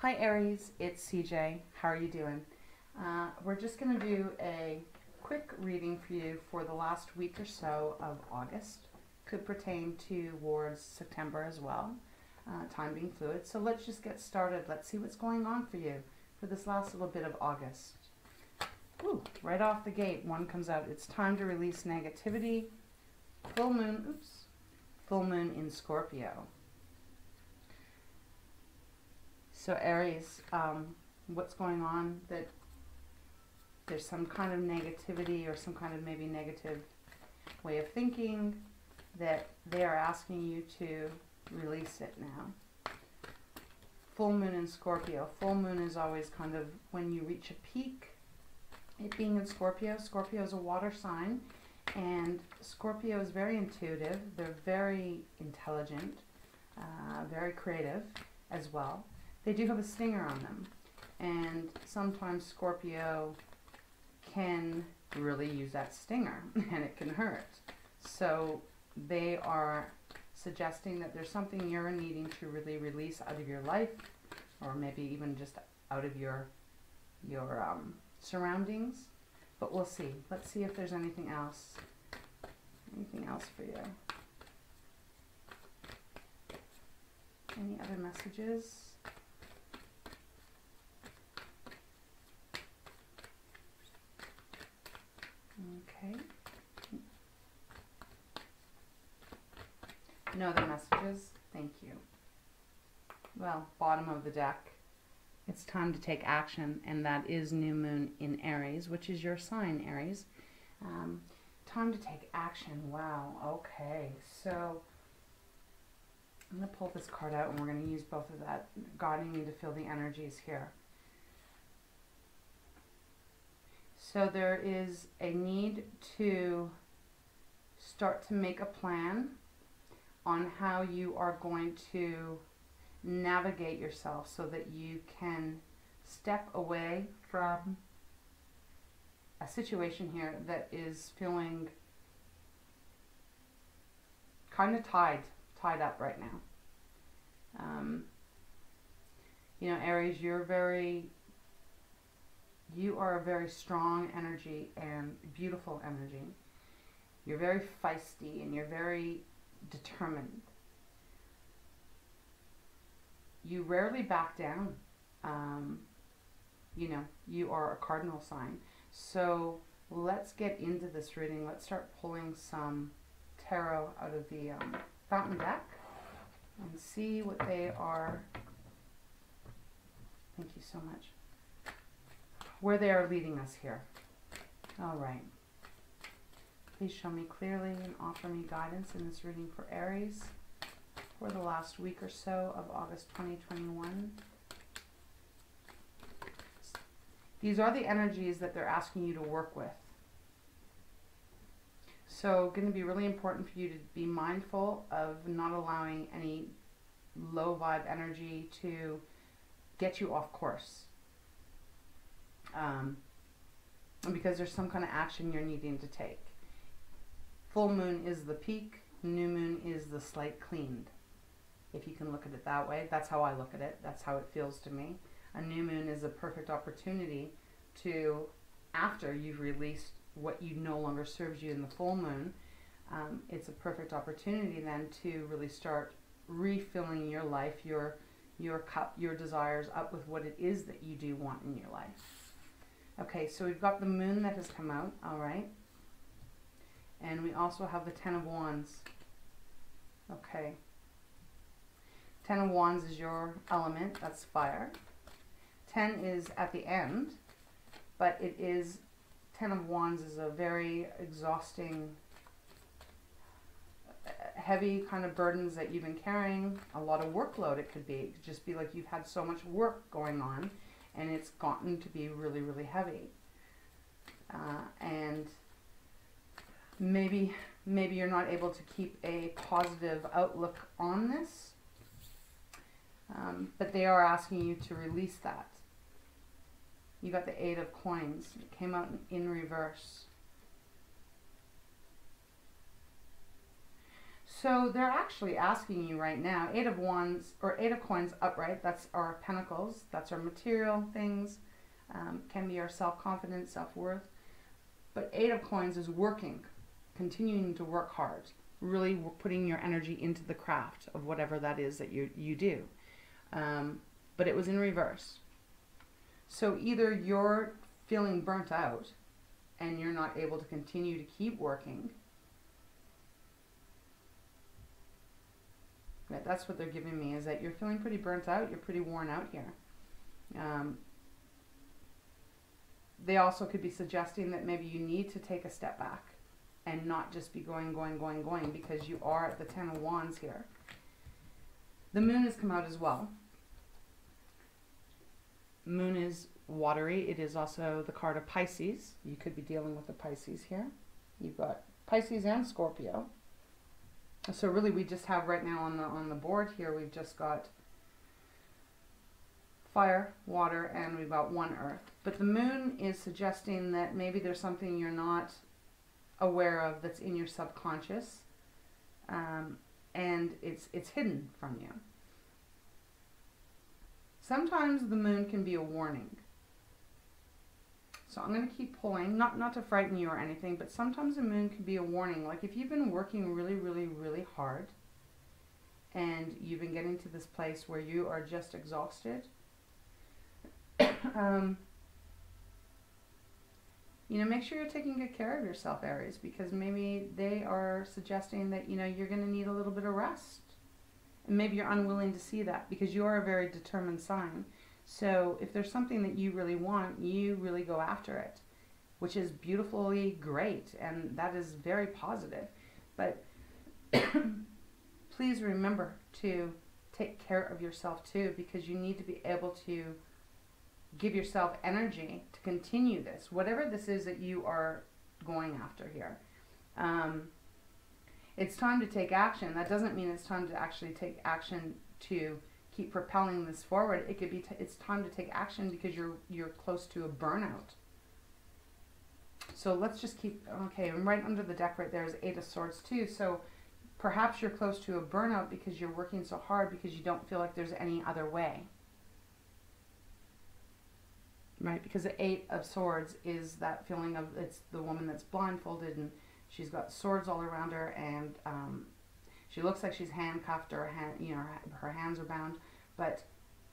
Hi Aries, it's CJ. How are you doing? We're just going to do a quick reading for you for the last week or so of August. Could pertain towards September as well, time being fluid. So let's just get started. Let's see what's going on for you for this last little bit of August. Ooh, right off the gate, one comes out. It's time to release negativity. Full moon in Scorpio. So Aries, what's going on? That there's some kind of negativity or some kind of maybe negative way of thinking that they are asking you to release it now. Full moon in Scorpio. Full moon is always kind of when you reach a peak. It being in Scorpio. Scorpio is a water sign, and Scorpio is very intuitive. They're very intelligent, very creative as well. They do have a stinger on them, and sometimes Scorpio can really use that stinger and it can hurt. So they are suggesting that there's something you're needing to really release out of your life, or maybe even just out of your surroundings. But we'll see. Let's see if there's anything else. Anything else for you? Any other messages? Okay. No other messages? Thank you. Well, bottom of the deck. It's time to take action, and that is new moon in Aries, which is your sign, Aries. Time to take action. Wow. Okay. So I'm going to pull this card out, and we're going to use both of that, guiding me to feel the energies here. So there is a need to start to make a plan on how you are going to navigate yourself so that you can step away from a situation here that is feeling kind of tied up right now. You know, Aries, you are a very strong energy and beautiful energy. You're very feisty and you're very determined. You rarely back down. You know, you are a cardinal sign. So let's get into this reading. Let's start pulling some tarot out of the fountain deck and see what they are. Thank you so much. Where they are leading us here. All right. Please show me clearly and offer me guidance in this reading for Aries for the last week or so of August 2021. These are the energies that they're asking you to work with. So going to be really important for you to be mindful of not allowing any low vibe energy to get you off course. Because there's some kind of action you're needing to take. Full moon is the peak, new moon is the slight cleaned. If you can look at it that way, that's how I look at it, that's how it feels to me. A new moon is a perfect opportunity to, after you've released what you no longer serves you in the full moon, it's a perfect opportunity then to really start refilling your life, your cup, your desires up with what it is that you do want in your life. Okay, so we've got the moon that has come out, all right. And we also have the 10 of Wands. Okay. 10 of Wands is your element, that's fire. 10 is at the end, but it is, 10 of Wands is a very exhausting, heavy kind of burdens that you've been carrying, a lot of workload it could be. It could just be like you've had so much work going on, and it's gotten to be really, really heavy. And maybe you're not able to keep a positive outlook on this, but they are asking you to release that. You got the 8 of Coins. It came out in reverse. So they're actually asking you right now, Eight of Wands, or Eight of Coins upright, that's our pentacles, that's our material things, can be our self-confidence, self-worth. But Eight of Coins is working, continuing to work hard, really putting your energy into the craft of whatever that is that you do. But it was in reverse. So either you're feeling burnt out and you're not able to continue to keep working. Yeah, that's what they're giving me, is that you're feeling pretty burnt out, you're pretty worn out here. They also could be suggesting that maybe you need to take a step back and not just be going, because you are at the Ten of Wands here. The Moon has come out as well. Moon is watery. It is also the card of Pisces. You could be dealing with the Pisces here. You've got Pisces and Scorpio. So really we just have right now on the board here, we've just got fire, water, and we've got one earth. But the Moon is suggesting that maybe there's something you're not aware of that's in your subconscious, and it's hidden from you. Sometimes the Moon can be a warning. So I'm going to keep pulling, not to frighten you or anything, but sometimes the Moon can be a warning. Like if you've been working really hard and you've been getting to this place where you are just exhausted, you know, make sure you're taking good care of yourself, Aries, because maybe they are suggesting that, you know, you're going to need a little bit of rest. And maybe you're unwilling to see that because you are a very determined sign. So if there's something that you really want, you really go after it, which is beautifully great, and that is very positive. But please remember to take care of yourself too, because you need to be able to give yourself energy to continue this, whatever this is that you are going after here. It's time to take action. That doesn't mean it's time to actually take action to keep propelling this forward. It could be it's time to take action because you're close to a burnout. So let's just keep, okay, and right under the deck right there is Eight of Swords too. So perhaps you're close to a burnout because you're working so hard because you don't feel like there's any other way. Right? Because the Eight of Swords is that feeling of, it's the woman that's blindfolded and she's got swords all around her, and she looks like she's handcuffed, or her hands are bound, but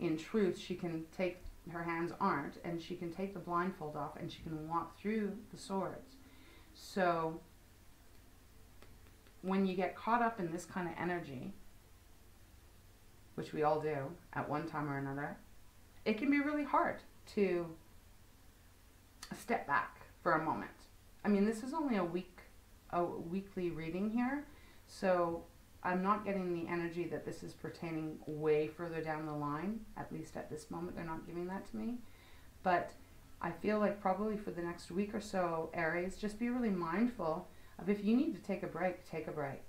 in truth she can take, her hands aren't, and she can take the blindfold off and she can walk through the swords. So when you get caught up in this kind of energy, which we all do at one time or another, it can be really hard to step back for a moment. I mean, this is only a weekly reading here, so I'm not getting the energy that this is pertaining way further down the line. At least at this moment they're not giving that to me, but I feel like probably for the next week or so, Aries, just be really mindful of, if you need to take a break, take a break,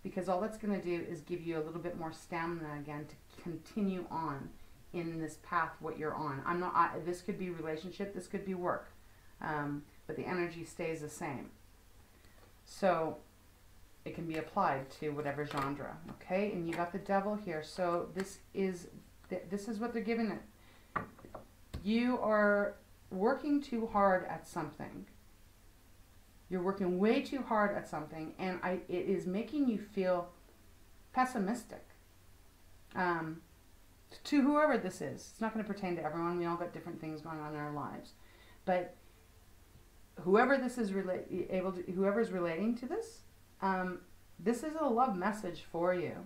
because all that's going to do is give you a little bit more stamina again to continue on in this path what you're on. This could be relationship, this could be work, but the energy stays the same. So it can be applied to whatever genre, okay? And you got the Devil here. So this is what they're giving it. You are working too hard at something. You're working way too hard at something, and it is making you feel pessimistic. To whoever this is. It's not going to pertain to everyone. We all got different things going on in our lives. But whoever this is whoever's relating to this, this is a love message for you.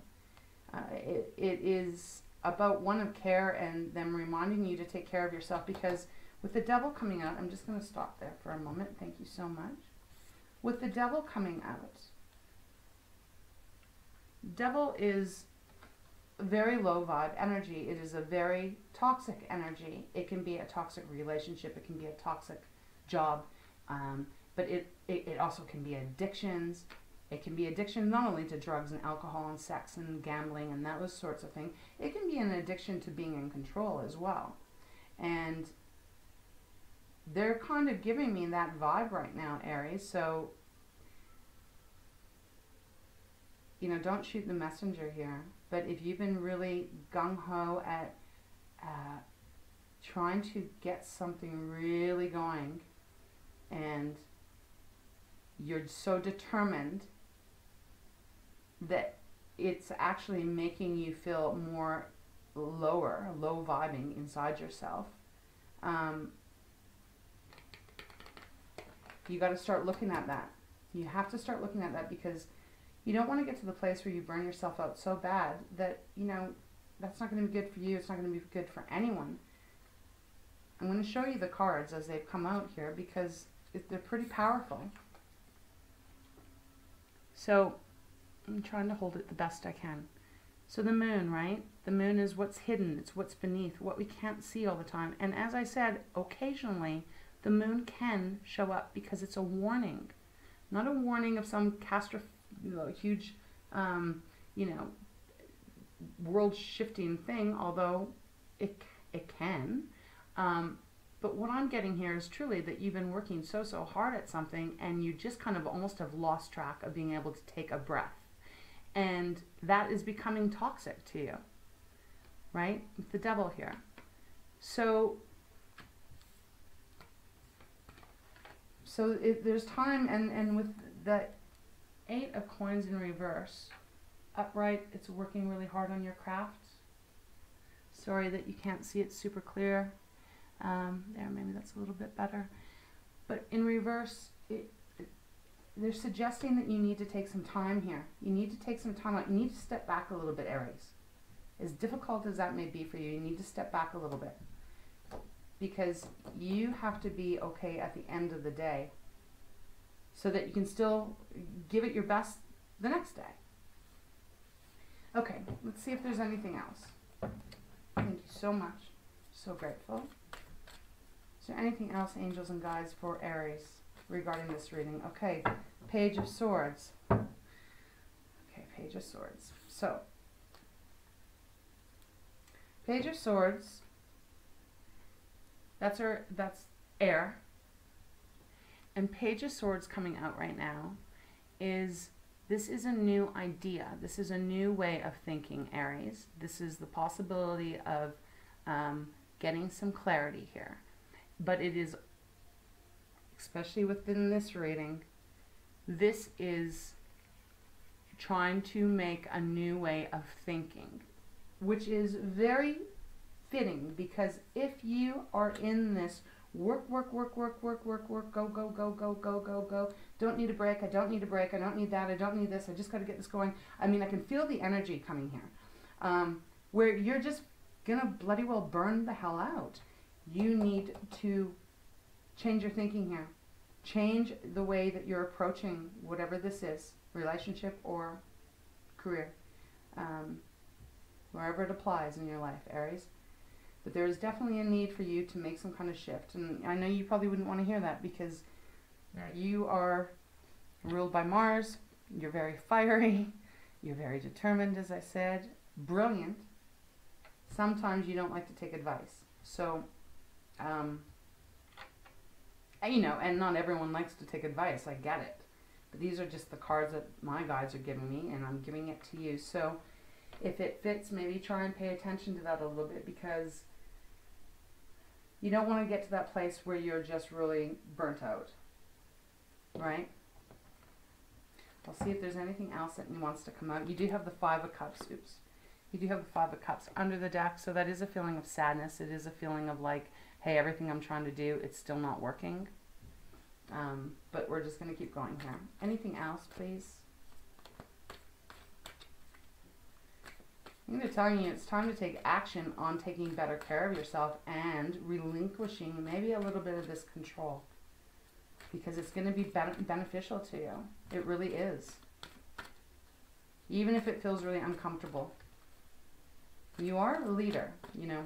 It is about one of care and them reminding you to take care of yourself, because with the Devil coming out, I'm just going to stop there for a moment. Thank you so much. With the Devil coming out, Devil is very low vibe energy. It is a very toxic energy. It can be a toxic relationship. It can be a toxic job. But it also can be addictions. It can be addiction not only to drugs and alcohol and sex and gambling and those sorts of things. It can be an addiction to being in control as well. And they're kind of giving me that vibe right now, Aries. So you know, don't shoot the messenger here. But if you've been really gung-ho at trying to get something really going, and you're so determined that it's actually making you feel more low vibing inside yourself, you got to start looking at that. You have to start looking at that, because you don't want to get to the place where you burn yourself out so bad that, you know, that's not going to be good for you. It's not going to be good for anyone. I'm going to show you the cards as they've come out here, because they're pretty powerful. So I'm trying to hold it the best I can. So the moon, right? The moon is what's hidden. It's what's beneath, what we can't see all the time. And as I said, occasionally the moon can show up because it's a warning. Not a warning of some huge, you know, world-shifting thing, although it can. But what I'm getting here is truly that you've been working so hard at something, and you just kind of almost have lost track of being able to take a breath. And that is becoming toxic to you, right? The devil here. So there's time, and with the 8 of coins in reverse, upright, it's working really hard on your craft. Sorry that you can't see it super clear. There, maybe that's a little bit better. But in reverse, they're suggesting that you need to take some time here. You need to take some time out. You need to step back a little bit, Aries. As difficult as that may be for you, you need to step back a little bit. Because you have to be okay at the end of the day, so that you can still give it your best the next day. Okay, let's see if there's anything else. Thank you so much. So grateful. Is there anything else, angels and guides, for Aries regarding this reading? Okay, Page of Swords. Okay, Page of Swords. So, Page of Swords, that's air. And Page of Swords coming out right now this is a new idea. This is a new way of thinking, Aries. This is the possibility of getting some clarity here. But it is, especially within this reading, this is trying to make a new way of thinking, which is very fitting, because if you are in this work, go, don't need a break, I don't need a break, I don't need that, I don't need this, I just got to get this going. I mean, I can feel the energy coming here, where you're just gonna bloody well burn the hell out. You need to change your thinking here. Change the way that you're approaching whatever this is, relationship or career, wherever it applies in your life, Aries. But there is definitely a need for you to make some kind of shift. And I know you probably wouldn't want to hear that, because you are ruled by Mars. You're very fiery. You're very determined, as I said. Brilliant. Sometimes you don't like to take advice. So, you know, and not everyone likes to take advice. I get it. But these are just the cards that my guides are giving me, and I'm giving it to you. So if it fits, maybe try and pay attention to that a little bit, because you don't want to get to that place where you're just really burnt out, right? I'll see if there's anything else that wants to come out. You do have the 5 of Cups. Oops. You do have the 5 of Cups under the deck, so that is a feeling of sadness. It is a feeling of like, hey, everything I'm trying to do, it's still not working. But we're just going to keep going here. Anything else, please? I'm going to tell you, it's time to take action on taking better care of yourself and relinquishing maybe a little bit of this control, because it's going to be beneficial to you. It really is. Even if it feels really uncomfortable. You are a leader, you know.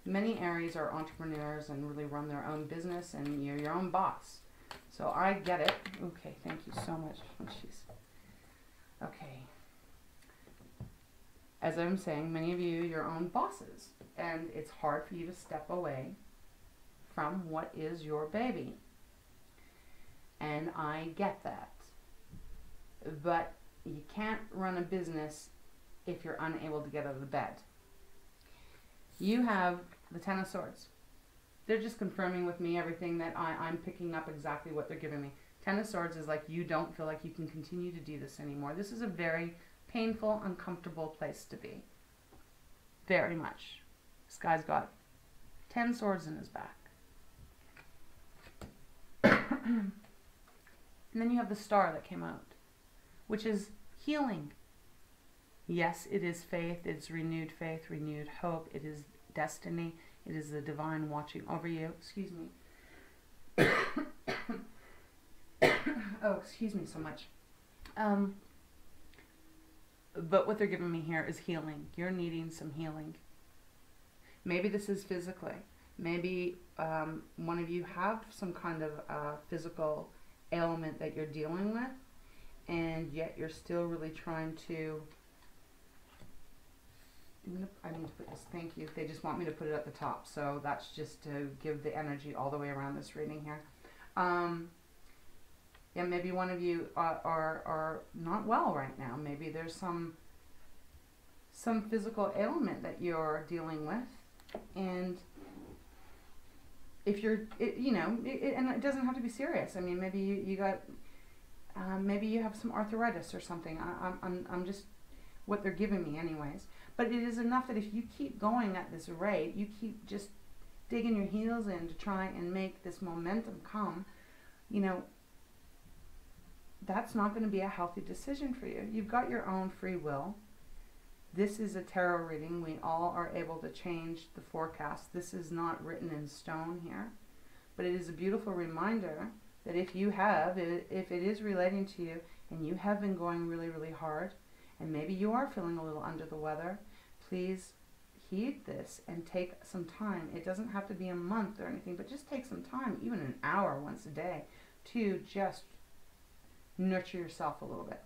Many Aries are entrepreneurs and really run their own business, and you're your own boss. So I get it. Okay, thank you so much. Oh, jeez. Okay. As I'm saying, many of you, your own bosses, and it's hard for you to step away from what is your baby. And I get that. But You can't run a business if you're unable to get out of the bed. You have the Ten of Swords. They're just confirming with me everything that I'm picking up exactly what they're giving me. Ten of Swords is like you don't feel like you can continue to do this anymore. This is a very painful, uncomfortable place to be. Very much. This guy's got 10 swords in his back. And then you have the Star that came out, which is healing. Yes, it is faith. It's renewed faith, renewed hope. It is destiny. It is the divine watching over you. Excuse me. Oh, excuse me so much. But what they're giving me here is healing. You're needing some healing. Maybe this is physically. Maybe one of you have some kind of physical ailment that you're dealing with, and yet you're still really trying to... I need to put this, thank you. They just want me to put it at the top, so that's just to give the energy all the way around this reading here. Yeah, maybe one of you are not well right now. Maybe there's some physical ailment that you're dealing with, and if you're, and it doesn't have to be serious. I mean, maybe you got, maybe you have some arthritis or something. I'm just what they're giving me, anyways. But it is enough that if you keep going at this rate, you keep just digging your heels in to try and make this momentum come, that's not going to be a healthy decision for you. You've got your own free will. This is a tarot reading. We all are able to change the forecast. This is not written in stone here. But it is a beautiful reminder that if it is relating to you and you have been going really, really hard, and maybe you are feeling a little under the weather, please heed this and take some time. It doesn't have to be a month or anything, but just take some time, even an hour once a day, to just nurture yourself a little bit.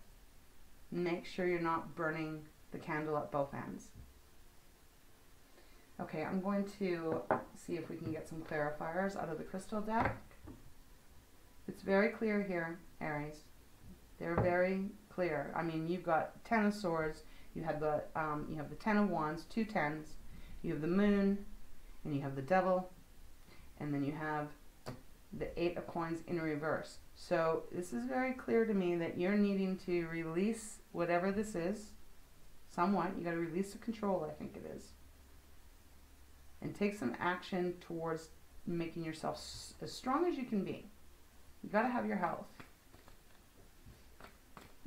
Make sure you're not burning the candle at both ends. Okay, I'm going to see if we can get some clarifiers out of the crystal deck. It's very clear here, Aries. They're very clear. I mean, you've got 10 of Swords, you have the 10 of Wands, 2 tens, you have the Moon, and you have the Devil, and then you have the 8 of Coins in reverse. So this is very clear to me that you're needing to release whatever this is, somewhat. You got to release the control, I think it is, and take some action towards making yourself as strong as you can be. You got to have your health.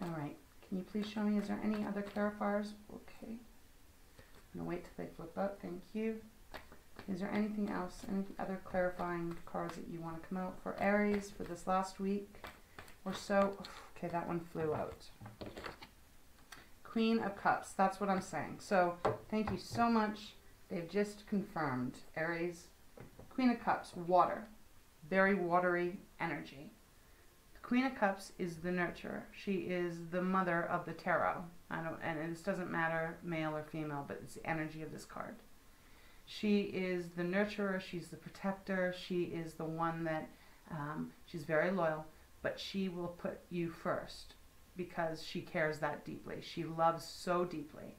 All right. Can you please show me, is there any other clarifiers? Okay. I'm going to wait till they flip up. Thank you. Is there anything else, any other clarifying cards that you want to come out for Aries for this last week or so? Okay, that one flew out. Queen of Cups. That's what I'm saying. So thank you so much. They've just confirmed. Aries, Queen of Cups, water. Very watery energy. Queen of Cups is the nurturer. She is the mother of the tarot. And this doesn't matter male or female, but it's the energy of this card. She is the nurturer. She's the protector. She is the one that, she's very loyal, but she will put you first because she cares that deeply. She loves so deeply.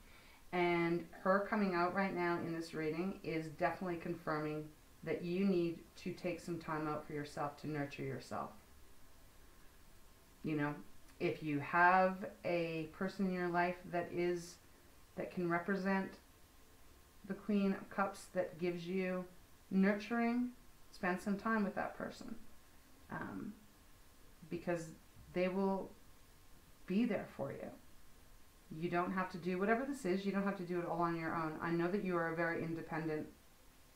And her coming out right now in this reading is definitely confirming that you need to take some time out for yourself to nurture yourself. If you have a person in your life that can represent the Queen of Cups, that gives you nurturing, spend some time with that person, because they will be there for you. You don't have to do whatever this is. You don't have to do it all on your own. I know that you are a very independent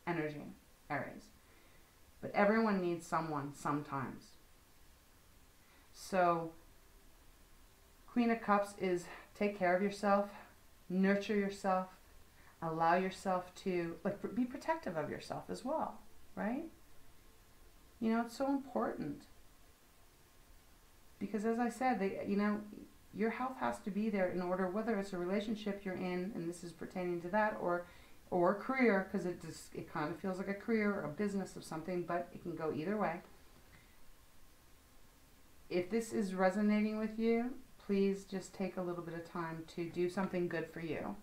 energy, Aries, but everyone needs someone sometimes. So Queen of Cups is take care of yourself, nurture yourself, allow yourself to be protective of yourself as well, right? It's so important because, as I said, your health has to be there in order, whether it's a relationship you're in, and this is pertaining to that, or a career, because it kind of feels like a career or a business of something, but it can go either way. If this is resonating with you, please just take a little bit of time to do something good for you,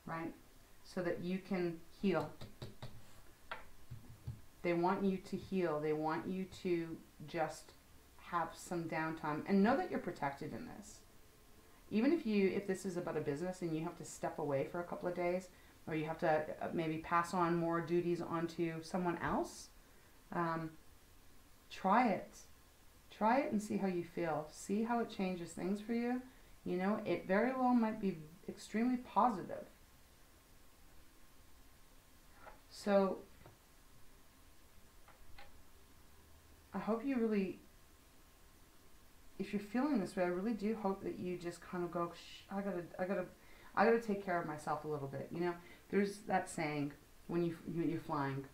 right? So that you can heal. They want you to heal. They want you to just have some downtime and know that you're protected in this. Even if this is about a business and you have to step away for a couple of days, or you have to maybe pass on more duties onto someone else, try it. Try it and see how you feel. See how it changes things for you. You know, it very well might be extremely positive. So, I hope you really, if you're feeling this way, I really do hope that you just kind of go, I gotta take care of myself a little bit. You know, there's that saying when you're flying,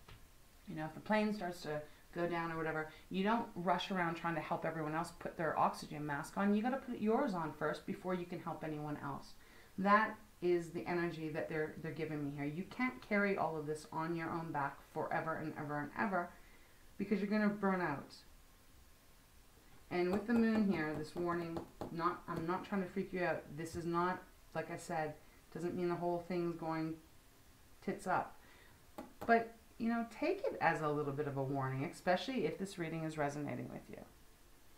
you know, if the plane starts to go down or whatever, you don't rush around trying to help everyone else put their oxygen mask on. You got to put yours on first before you can help anyone else. That is the energy that they're giving me here. You can't carry all of this on your own back forever and ever and ever, because you're going to burn out. And with the moon here, this warning, I'm not trying to freak you out. This is not, like I said, doesn't mean the whole thing's going tits up. But you know, take it as a little bit of a warning, especially if this reading is resonating with you.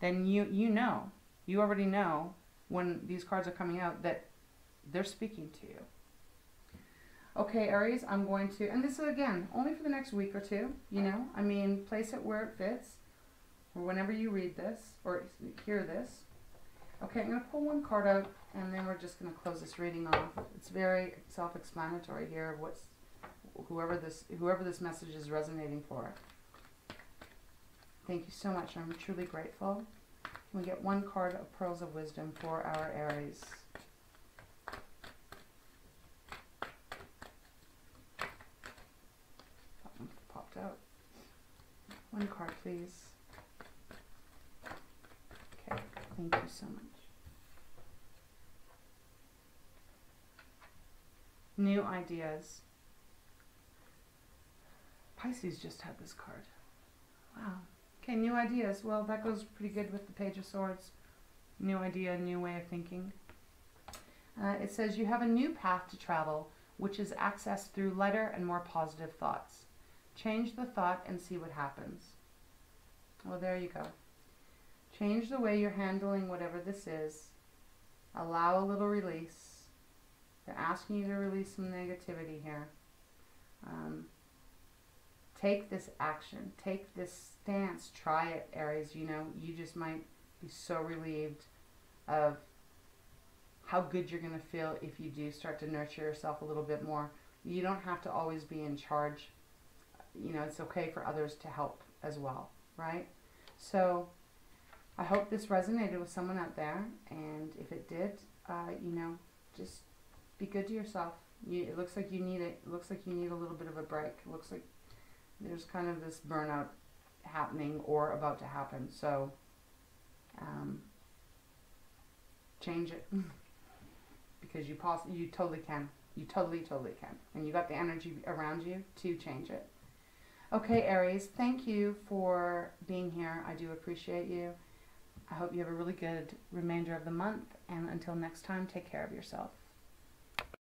Then you already know when these cards are coming out that they're speaking to you. Okay, Aries, I'm going to, and this is again, only for the next week or two, you know, I mean, place it where it fits, or whenever you read this, or hear this. Okay, I'm going to pull one card out, and then we're just going to close this reading off. It's very self-explanatory here of what's, whoever this message is resonating for. Thank you so much. I'm truly grateful. We get one card of Pearls of Wisdom for our Aries. That one popped out. One card, please. Okay, thank you so much. New ideas. Pisces just had this card. Wow. Okay, new ideas. Well, that goes pretty good with the Page of Swords. New idea, new way of thinking. It says you have a new path to travel, which is accessed through lighter and more positive thoughts. Change the thought and see what happens. Well, there you go. Change the way you're handling whatever this is. Allow a little release. They're asking you to release some negativity here. Take this action. Take this stance. Try it, Aries. You know, you just might be so relieved of how good you're going to feel if you do start to nurture yourself a little bit more. You don't have to always be in charge. You know, it's okay for others to help as well, right? So I hope this resonated with someone out there. And if it did, you know, just be good to yourself. It looks like you need it. It looks like you need a little bit of a break. It looks like there's kind of this burnout happening or about to happen. So change it, because you totally can. You totally can. And you got the energy around you to change it. Okay, Aries, thank you for being here. I do appreciate you. I hope you have a really good remainder of the month. And until next time, take care of yourself.